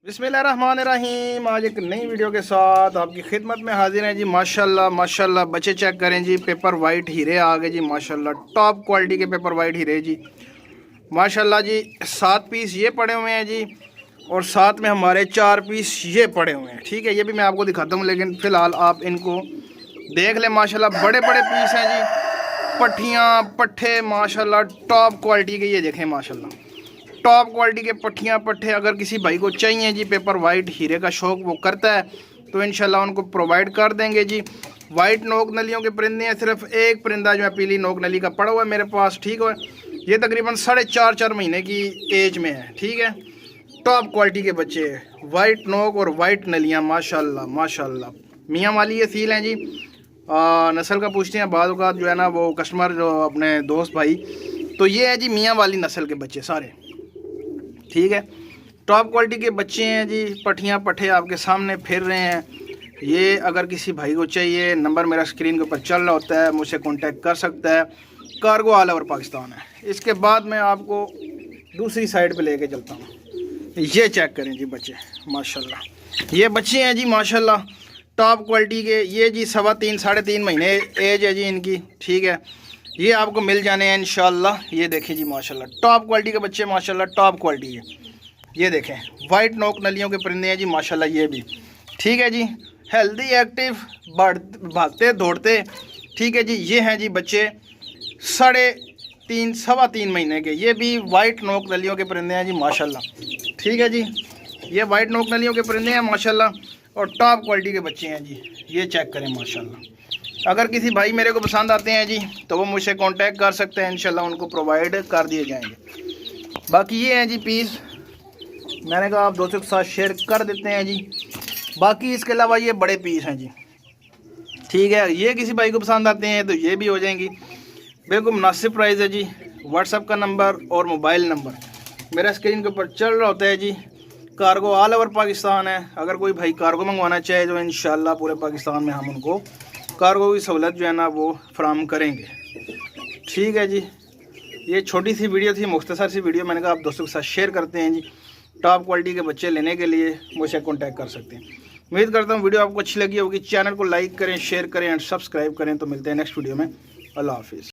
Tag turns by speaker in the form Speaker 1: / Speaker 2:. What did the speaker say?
Speaker 1: बिस्मिल्लाहिर्रहमानिर्रहीम। आज एक नई वीडियो के साथ आपकी खिदमत में हाजिर हैं जी। माशाल्लाह माशाल्लाह बच्चे चेक करें जी। पेपर वाइट हीरे आ गए जी माशाल्लाह, टॉप क्वालिटी के पेपर वाइट हीरे जी माशाल्लाह जी। 7 पीस ये पड़े हुए हैं जी और साथ में हमारे 4 पीस ये पड़े हुए हैं। ठीक है, ये भी मैं आपको दिखाता हूँ, लेकिन फ़िलहाल आप इनको देख लें। माशाल्लाह बड़े बड़े पीस हैं जी, पट्टियाँ पट्ठे माशाल्लाह टॉप क्वालिटी के। ये देखें माशाल्लाह टॉप क्वालिटी के पट्टियाँ पट्टे। अगर किसी भाई को चाहिए जी पेपर वाइट हीरे का शौक़ वो करता है तो इंशाल्लाह उनको प्रोवाइड कर देंगे जी। वाइट नोक नलियों के परिंदे हैं, सिर्फ एक परिंदा जो है पीली नोक नली का पड़ा हुआ है मेरे पास। ठीक है, ये तकरीबन 4.5 महीने की एज में है। ठीक है, टॉप क्वालिटी के बच्चे वाइट नोक और वाइट नलियाँ माशाल्लाह माशाल्लाह। मियाँ वाली ये सील हैं जी। नस्ल का पूछते हैं बाद औक़ात जो है ना वो कस्टमर जो अपने दोस्त भाई, तो ये है जी मियाँ वाली नस्ल के बच्चे सारे। ठीक है, टॉप क्वालिटी के बच्चे हैं जी। पट्टियाँ पट्ठे आपके सामने फिर रहे हैं। ये अगर किसी भाई को चाहिए, नंबर मेरा स्क्रीन के ऊपर चल रहा होता है, मुझसे कांटेक्ट कर सकता है। कार्गो ऑल ओवर पाकिस्तान है। इसके बाद मैं आपको दूसरी साइड पे लेके चलता हूँ। ये चेक करें जी बच्चे माशाल्लाह। ये बच्चे हैं जी माशाल्लाह टॉप क्वालिटी के। ये जी 3.25 साढ़े 3 महीने एज है जी इनकी। ठीक है, ये आपको मिल जाने हैं इंशाल्लाह। ये देखें जी माशाल्लाह टॉप क्वालिटी के बच्चे माशाल्लाह टॉप क्वालिटी के। ये देखें वाइट नोक नलियों के परिंदे हैं जी माशाल्लाह ये भी। ठीक है जी, हेल्दी एक्टिव भागते दौड़ते। ठीक है जी, ये हैं जी बच्चे 3.5 महीने के। ये भी वाइट नोक नलियों के परिंदे हैं जी माशाल्लाह। ठीक है जी, ये वाइट नोक नलियों के परिंदे हैं माशाल्लाह और टॉप क्वालिटी के बच्चे हैं जी। ये चेक करें माशाल्लाह। अगर किसी भाई मेरे को पसंद आते हैं जी तो वो मुझसे कांटेक्ट कर सकते हैं, इंशाल्लाह उनको प्रोवाइड कर दिए जाएंगे। बाकी ये हैं जी पीस, मैंने कहा आप दोस्तों के साथ शेयर कर देते हैं जी। बाकी इसके अलावा ये बड़े पीस हैं जी। ठीक है, ये किसी भाई को पसंद आते हैं तो ये भी हो जाएंगी। बिल्कुल मुनासिब प्राइस है जी। व्हाट्सअप का नंबर और मोबाइल नंबर मेरा स्क्रीन के ऊपर चल रहा होता है जी। कार्गो ऑल ओवर पाकिस्तान है। अगर कोई भाई कार्गो मंगवाना चाहे तो इंशाल्लाह पूरे पाकिस्तान में हम उनको कार्गो की सहूलत जो है ना वो फराम करेंगे। ठीक है जी, ये छोटी सी वीडियो थी, मुख्तसर सी वीडियो। मैंने कहा आप दोस्तों के साथ शेयर करते हैं जी। टॉप क्वालिटी के बच्चे लेने के लिए मुझसे कांटेक्ट कर सकते हैं। उम्मीद करता हूँ वीडियो आपको अच्छी लगी होगी। चैनल को लाइक करें, शेयर करें एंड सब्सक्राइब करें। तो मिलते हैं नेक्स्ट वीडियो में। अल्लाह हाफिज़।